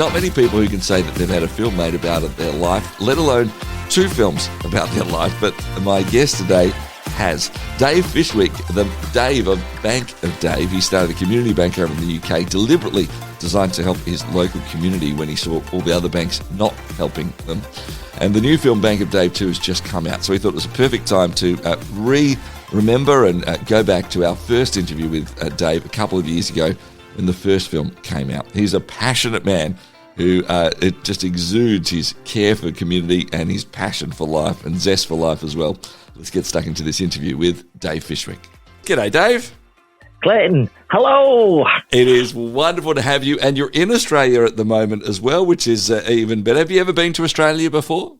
not many people who can say that they've had a film made about their life, let alone 2 films about their life, but my guest today has. Dave Fishwick, the Dave of Bank of Dave. He started a community bank over in the UK, deliberately designed to help his local community when he saw all the other banks not helping them. And the new film Bank of Dave 2 has just come out, so he thought it was a perfect time to remember and go back to our first interview with Dave a couple of years ago when the first film came out. He's a passionate man who it just exudes his care for community and his passion for life and zest for life as well. Let's get stuck into this interview with Dave Fishwick. G'day, Dave. Clayton, hello. It is wonderful to have you, and you're in Australia at the moment as well, which is even better. Have you ever been to Australia before?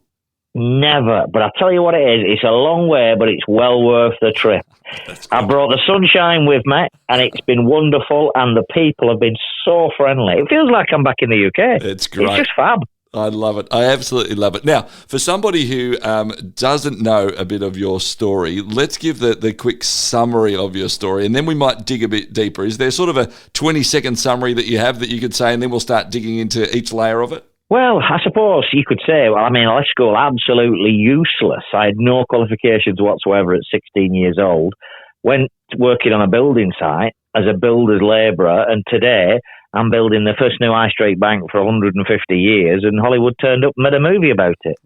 Never, but I'll tell you what it is. It's a long way, but it's well worth the trip. I brought the sunshine with me, and it's been wonderful, and the people have been so friendly. It feels like I'm back in the UK. It's great. It's just fab. I love it. I absolutely love it. Now, for somebody who doesn't know a bit of your story, let's give the quick summary of your story, and then we might dig a bit deeper. Is there sort of a 20-second summary that you have that you could say, and then we'll start digging into each layer of it? Well, I suppose you could say, I left school absolutely useless. I had no qualifications whatsoever at 16 years old. Went working on a building site as a builder's labourer, and today I'm building the first new high street bank for 150 years, and Hollywood turned up and made a movie about it.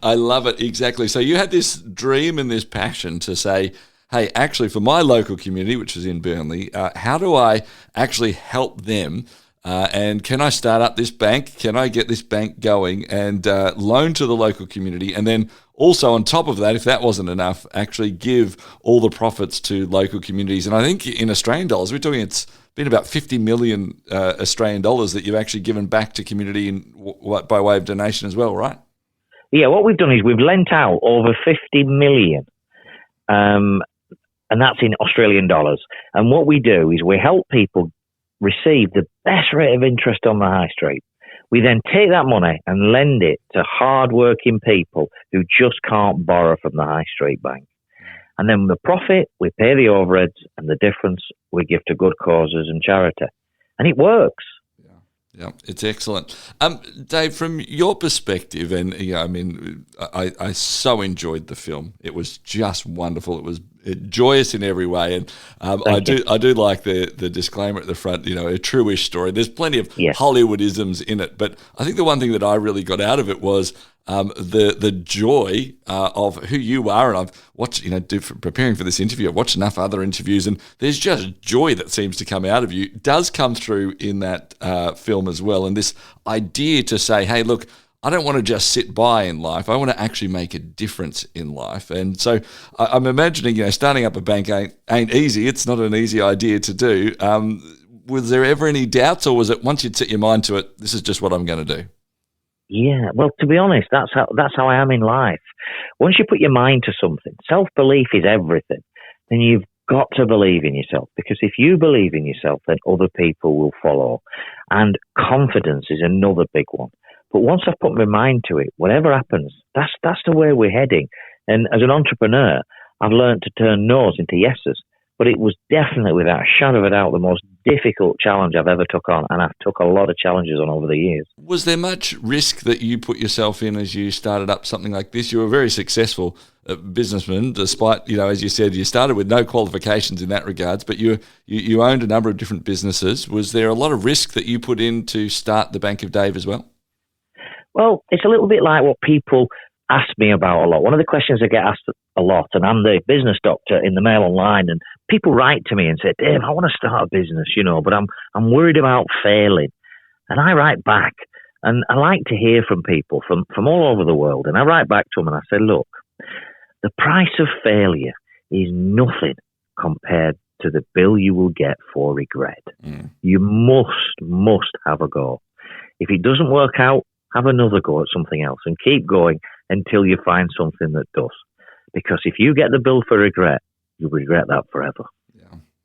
I love it, exactly. So you had this dream and this passion to say, hey, actually for my local community, which is in Burnley, how do I actually help them? And can I start up this bank? Can I get this bank going and loan to the local community? And then also on top of that, if that wasn't enough, actually give all the profits to local communities. And I think in Australian dollars, we're talking it's been about 50 million Australian dollars that you've actually given back to community by way of donation as well, right? Yeah, what we've done is we've lent out over 50 million, and that's in Australian dollars. And what we do is we help people receive the best rate of interest on the high street. We then take that money and lend it to hard-working people who just can't borrow from the high street bank. And then the profit, we pay the overheads, and the difference we give to good causes and charity. And it works. Yeah, it's excellent. Dave, from your perspective, and I so enjoyed the film. It was just wonderful. It was joyous in every way, and I do like the disclaimer at the front. A true-ish story. There's plenty of Hollywoodisms in it, but I think the one thing that I really got out of it was the joy of who you are. And I've watched, preparing for this interview, I've watched enough other interviews, and there's just joy that seems to come out of you. It does come through in that film as well. And this idea to say, hey, look, I don't want to just sit by in life. I want to actually make a difference in life. And so I'm imagining, starting up a bank ain't easy. It's not an easy idea to do. Was there ever any doubts, or was it once you'd set your mind to it, this is just what I'm going to do? Yeah, well, to be honest, that's how I am in life. Once you put your mind to something, self-belief is everything. Then you've got to believe in yourself, because if you believe in yourself, then other people will follow. And confidence is another big one. But once I've put my mind to it, whatever happens, that's the way we're heading. And as an entrepreneur, I've learned to turn no's into yeses. But it was definitely, without a shadow of a doubt, the most difficult challenge I've ever took on, and I've took a lot of challenges on over the years. Was there much risk that you put yourself in as you started up something like this? You were a very successful businessman, despite, as you said, you started with no qualifications in that regards, but you owned a number of different businesses. Was there a lot of risk that you put in to start the Bank of Dave as well? Well, it's a little bit like what people ask me about a lot. One of the questions I get asked a lot, and I'm the business doctor in the Mail Online, and people write to me and say, Dave, I want to start a business, but I'm worried about failing. And I write back, and I like to hear from people from all over the world. And I write back to them and I say, look, the price of failure is nothing compared to the bill you will get for regret. You must have a go. If it doesn't work out, have another go at something else and keep going until you find something that does. Because if you get the bill for regret, you'll regret that forever.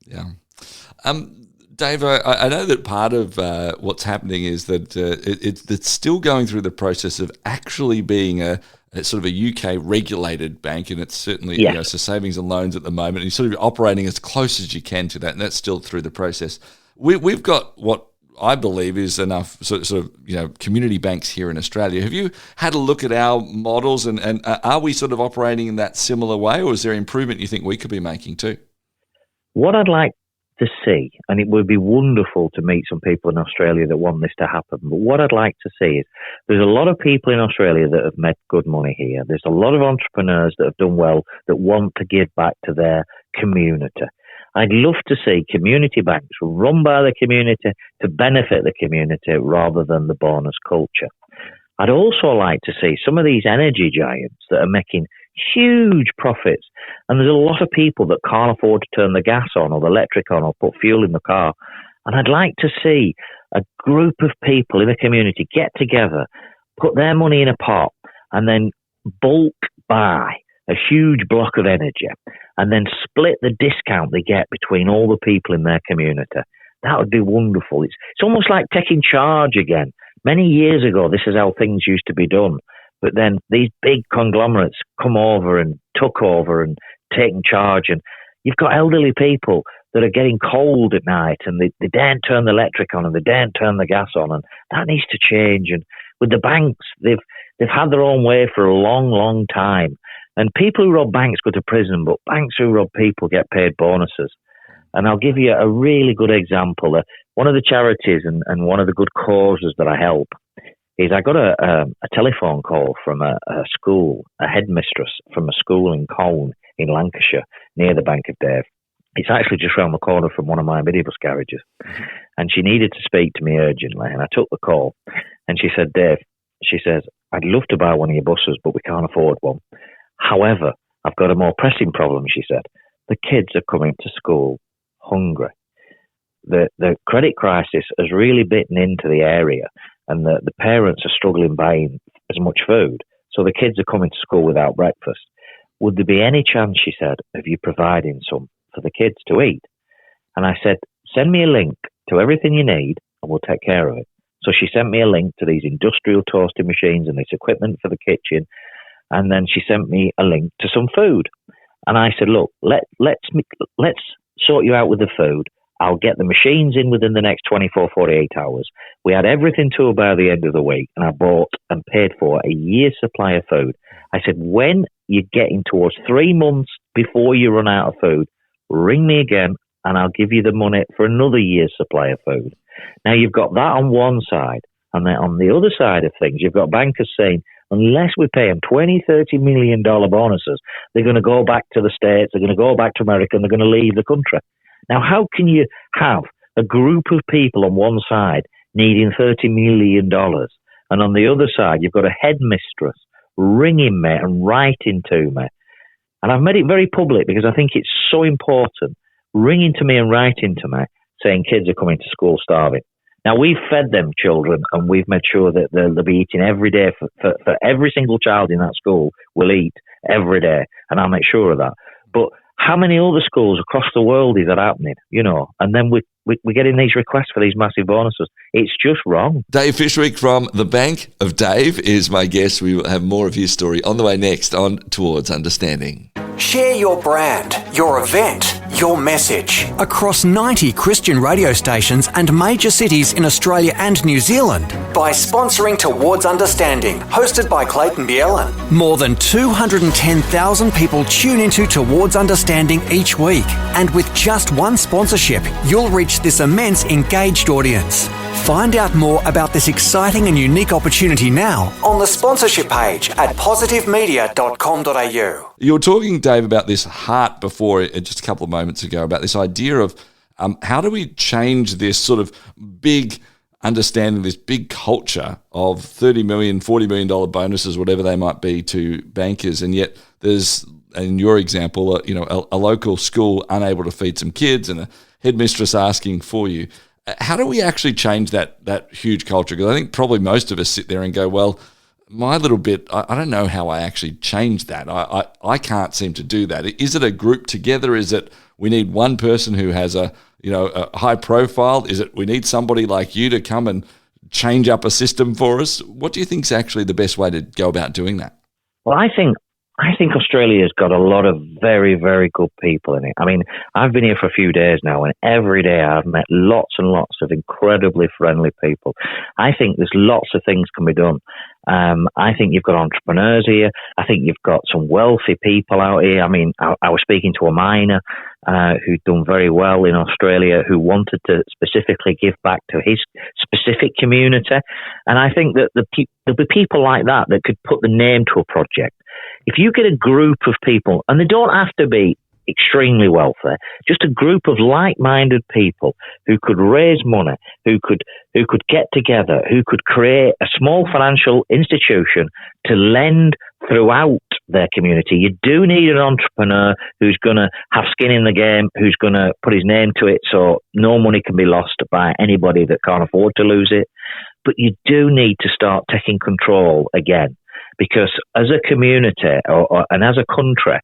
Yeah. Dave, I know that part of what's happening is that it's still going through the process of actually being a sort of a UK regulated bank, and it's certainly so savings and loans at the moment, and you're sort of operating as close as you can to that, and that's still through the process. We've got what I believe is enough sort of community banks here in Australia. Have you had a look at our models and are we sort of operating in that similar way, or is there improvement you think we could be making too? What I'd like to see, and it would be wonderful to meet some people in Australia that want this to happen, but what I'd like to see is there's a lot of people in Australia that have made good money here. There's a lot of entrepreneurs that have done well that want to give back to their community. I'd love to see community banks run by the community to benefit the community rather than the bonus culture. I'd also like to see some of these energy giants that are making huge profits, and there's a lot of people that can't afford to turn the gas on or the electric on or put fuel in the car. And I'd like to see a group of people in the community get together, put their money in a pot, and then bulk buy a huge block of energy and then split the discount they get between all the people in their community. That would be wonderful. It's almost like taking charge again. Many years ago, this is how things used to be done. But then these big conglomerates come over and took over and taken charge. And you've got elderly people that are getting cold at night and they daren't turn the electric on and they daren't turn the gas on. And that needs to change. And with the banks, they've had their own way for a long, long time. And people who rob banks go to prison, but banks who rob people get paid bonuses. And I'll give you a really good example. One of the charities and one of the good causes that I help is I got a telephone call from a school, a headmistress from a school in Colne in Lancashire, near the Bank of Dave. It's actually just round the corner from one of my minibus garages. And she needed to speak to me urgently, and I took the call. And she said, Dave, she says, I'd love to buy one of your buses, but we can't afford one. However, I've got a more pressing problem, she said. The kids are coming to school hungry. The credit crisis has really bitten into the area, and the parents are struggling buying as much food. So the kids are coming to school without breakfast. Would there be any chance, she said, of you providing some for the kids to eat? And I said, send me a link to everything you need and we'll take care of it. So she sent me a link to these industrial toasting machines and this equipment for the kitchen. And then she sent me a link to some food. And I said, look, let's sort you out with the food. I'll get the machines in within the next 24, 48 hours. We had everything to by the end of the week, and I bought and paid for a year's supply of food. I said, when you're getting towards 3 months before you run out of food, ring me again, and I'll give you the money for another year's supply of food. Now, you've got that on one side, and then on the other side of things, you've got bankers saying, unless we pay them $20, $30 million bonuses, they're going to go back to the States, they're going to go back to America, and they're going to leave the country. Now, how can you have a group of people on one side needing $30 million, and on the other side, you've got a headmistress ringing me and writing to me? And I've made it very public because I think it's so important, ringing to me and writing to me, saying kids are coming to school starving. Now, we've fed them children, and we've made sure that they'll be eating every day for every single child in that school will eat every day, and I'll make sure of that. But how many other schools across the world is that happening, And then we're getting these requests for these massive bonuses. It's just wrong. Dave Fishwick from the Bank of Dave is my guest. We will have more of his story on the way next on Towards Understanding. Share your brand, your event, your message across 90 Christian radio stations and major cities in Australia and New Zealand by sponsoring Towards Understanding, hosted by Clayton Bielen. More than 210,000 people tune into Towards Understanding each week, and with just one sponsorship, you'll reach this immense engaged audience. Find out more about this exciting and unique opportunity now on the sponsorship page at positivemedia.com.au. You were talking, Dave, about this heart before, just a couple of moments ago, about this idea of how do we change this sort of big understanding, this big culture of $30 million, $40 million bonuses, whatever they might be, to bankers, and yet there's, in your example, a local school unable to feed some kids and a headmistress asking for you. How do we actually change that huge culture? Because I think probably most of us sit there and go, well, my little bit, I don't know how I actually change that. I can't seem to do that. Is it a group together? Is it we need one person who has a high profile? Is it we need somebody like you to come and change up a system for us? What do you think is actually the best way to go about doing that? Well, I think I think Australia's got a lot of very, very good people in it. I mean, I've been here for a few days now, and every day I've met lots and lots of incredibly friendly people. I think there's lots of things can be done. I think you've got entrepreneurs here. I think you've got some wealthy people out here. I mean, I was speaking to a miner who'd done very well in Australia, who wanted to specifically give back to his specific community. And I think that there'll be people like that that could put the name to a project. If you get a group of people, and they don't have to be extremely wealthy, just a group of like-minded people who could raise money, who could get together, who could create a small financial institution to lend throughout their community. You do need an entrepreneur who's going to have skin in the game, who's going to put his name to it so no money can be lost by anybody that can't afford to lose it. But you do need to start taking control again, because as a community and as a country,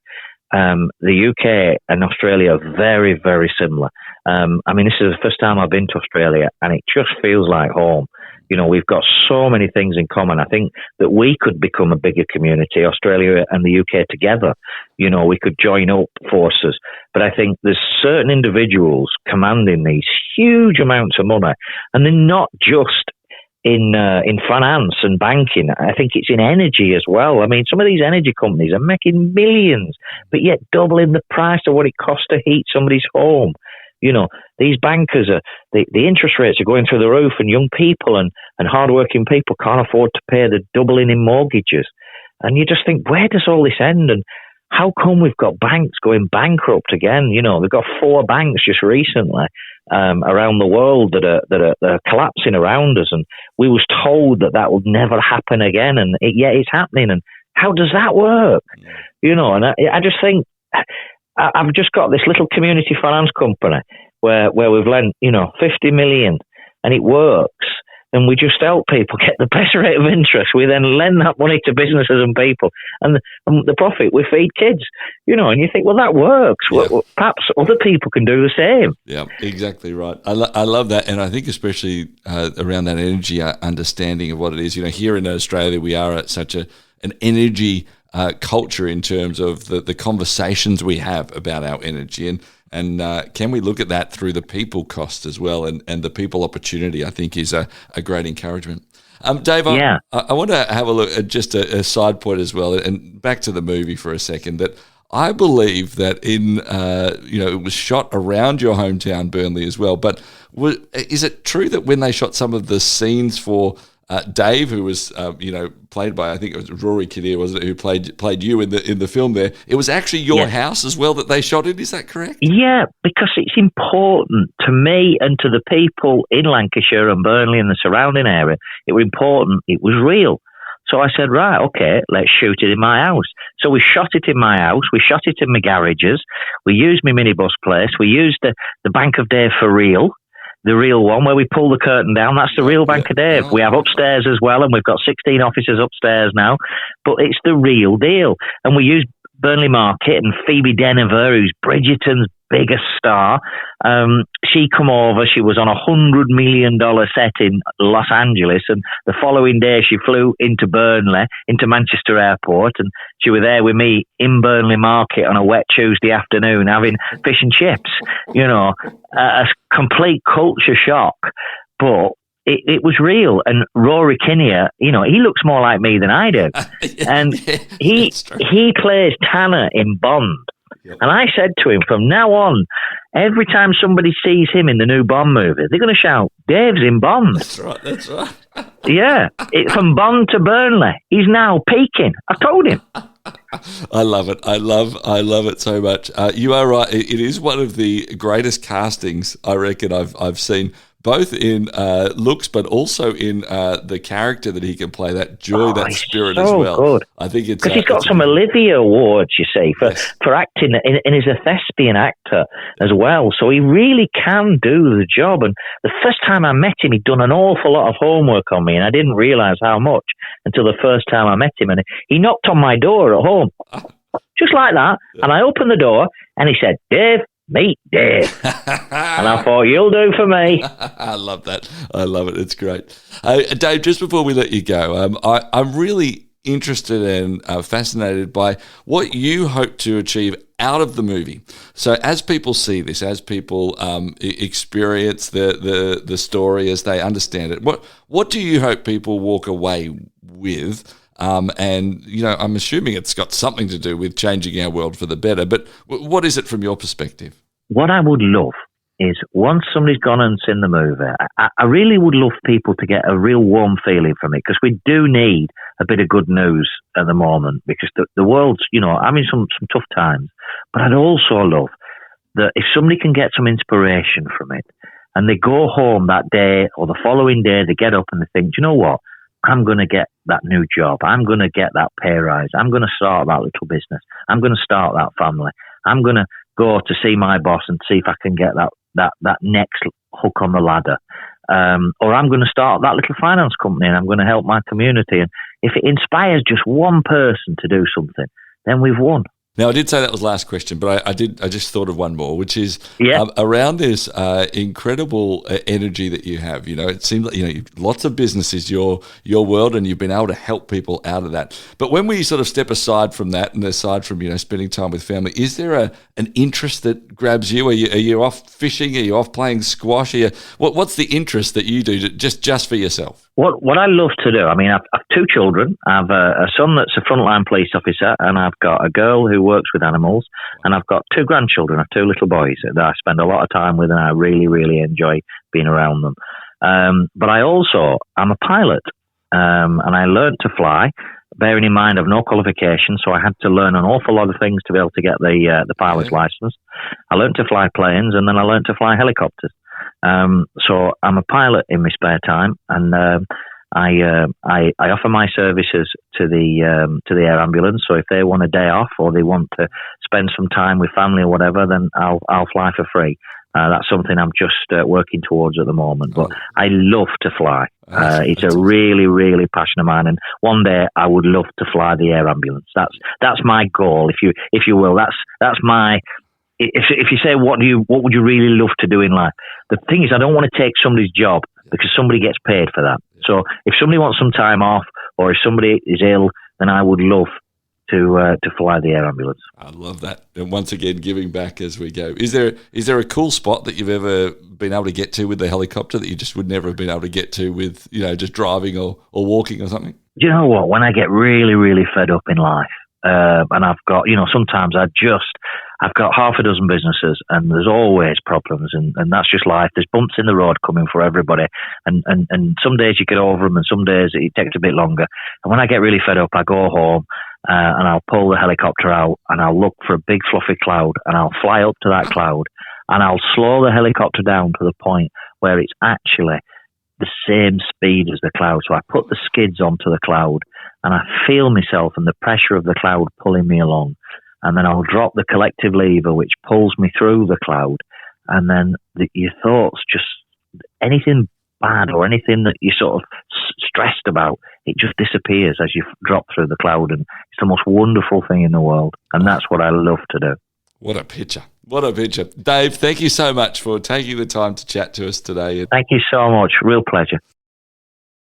the UK and Australia are very, very similar. I mean, this is the first time I've been to Australia, and it just feels like home. You know, we've got so many things in common. I think that we could become a bigger community, Australia and the UK together. You know, we could join up forces. But I think there's certain individuals commanding these huge amounts of money, and they're not just in finance and banking. I think it's in energy as well. I mean, some of these energy companies are making millions, but yet doubling the price of what it costs to heat somebody's home. You know, these bankers the interest rates are going through the roof, and young people and hardworking people can't afford to pay the doubling in mortgages. And you just think, where does all this end? And how come we've got banks going bankrupt again? You know, we've got 4 banks just recently around the world that are collapsing around us, and we was told that would never happen again, and yet it's happening. And how does that work? You know, and I just think I've just got this little community finance company where we've lent, 50 million, and it works. And we just help people get the best rate of interest. We then lend that money to businesses and people. And the profit, we feed kids. And you think, well, that works. Yeah. Well, perhaps other people can do the same. Yeah, exactly right. I love that. And I think especially around that energy understanding of what it is. Here in Australia, we are at such an energy culture in terms of the conversations we have about our energy. And can we look at that through the people cost as well, and the people opportunity, I think, is a great encouragement. Dave, I want to have a look at just a side point as well, and back to the movie for a second, that I believe that it was shot around your hometown, Burnley, as well. But is it true that when they shot some of the scenes for Dave, who was played by, I think it was Rory Kinnear, wasn't it, who played you in the film there, it was actually your house as well that they shot in? Is that correct? Yeah, because it's important to me and to the people in Lancashire and Burnley and the surrounding area. It was important. It was real. So I said, right, okay, let's shoot it in my house. So we shot it in my house. We shot it in my garages. We used my minibus place. We used the Bank of Dave for real. The real one, where we pull the curtain down, that's the real Bank of Dave. We have upstairs as well, and we've got 16 offices upstairs now, but it's the real deal. And we use Burnley Market, and Phoebe Denver, who's Bridgerton's biggest star, she come over. She was on $100 million set in Los Angeles, and the following day she flew into Burnley, into Manchester Airport, and she was there with me in Burnley Market on a wet Tuesday afternoon having fish and chips. A complete culture shock, but it was real. And Rory Kinnear, he looks more like me than I do, and he plays Tanner in Bond. Yep. And I said to him, from now on, every time somebody sees him in the new Bond movie, they're going to shout, Dave's in Bond. That's right. Yeah, from Bond to Burnley, he's now peaking. I told him. I love it. I love it so much. You are right. It is one of the greatest castings I reckon I've seen, both in looks, but also in the character that he can play, that joy, that spirit so as well. Good. I think it's because he's got some Olivia awards, you see, for acting, and he's a thespian actor as well. So he really can do the job. And the first time I met him, he'd done an awful lot of homework on me, and I didn't realise how much until the first time I met him. And he knocked on my door at home, just like that. Yeah. And I opened the door, and he said, Dave, meet Dave. And I thought, you'll do for me. I love that. I love it. It's great. Dave, just before we let you go, I'm really interested and fascinated by what you hope to achieve out of the movie. So as people see this, as people experience the story, as they understand it, what do you hope people walk away with? And, I'm assuming it's got something to do with changing our world for the better, but what is it from your perspective? What I would love is once somebody's gone and seen the movie, I really would love people to get a real warm feeling from it, because we do need a bit of good news at the moment, because the world's, having some tough times. But I'd also love that if somebody can get some inspiration from it and they go home that day or the following day, they get up and they think, do you know what? I'm going to get that new job. I'm going to get that pay rise. I'm going to start that little business. I'm going to start that family. I'm going to go to see my boss and see if I can get that next hook on the ladder. Or I'm going to start that little finance company and I'm going to help my community. And if it inspires just one person to do something, then we've won. Now, I did say that was the last question, but I just thought of one more, which is around this incredible energy that you have. It seems like, lots of businesses, your world, and you've been able to help people out of that. But when we sort of step aside from that and aside from, spending time with family, is there an interest that grabs you? Are you off fishing? Are you off playing squash? What's the interest that you do just for yourself? What I love to do, I've two children. I have a son that's a frontline police officer, and I've got a girl who works with animals, and I've got two grandchildren. I have two little boys that I spend a lot of time with, and I really, really enjoy being around them. But I'm a pilot, and I learned to fly, bearing in mind I've no qualifications, so I had to learn an awful lot of things to be able to get the pilot's license. I learned to fly planes, and then I learned to fly helicopters. So I'm a pilot in my spare time, and I offer my services to the air ambulance. So if they want a day off or they want to spend some time with family or whatever, then I'll fly for free. That's something I'm just working towards at the moment. But I love to fly. It's a really, really passion of mine, and one day I would love to fly the air ambulance. That's my goal, if you will. That's my. If you say what would you really love to do in life? The thing is, I don't want to take somebody's job, because somebody gets paid for that. So if somebody wants some time off, or if somebody is ill, then I would love to fly the air ambulance. I love that. And once again, giving back as we go. Is there a cool spot that you've ever been able to get to with the helicopter that you just would never have been able to get to with, just driving or walking or something? Do you know what? When I get really, really fed up in life, and I've got, sometimes I've got half a dozen businesses, and there's always problems, and that's just life. There's bumps in the road coming for everybody, and some days you get over them, and some days it takes a bit longer. And when I get really fed up, I go home, and I'll pull the helicopter out, and I'll look for a big fluffy cloud, and I'll fly up to that cloud, and I'll slow the helicopter down to the point where it's actually the same speed as the cloud. So I put the skids onto the cloud, and I feel myself and the pressure of the cloud pulling me along. And then I'll drop the collective lever, which pulls me through the cloud. And then your thoughts, just anything bad or anything that you're sort of stressed about, it just disappears as you drop through the cloud. And it's the most wonderful thing in the world. And that's what I love to do. What a picture. What a picture. Dave, thank you so much for taking the time to chat to us today. Thank you so much. Real pleasure.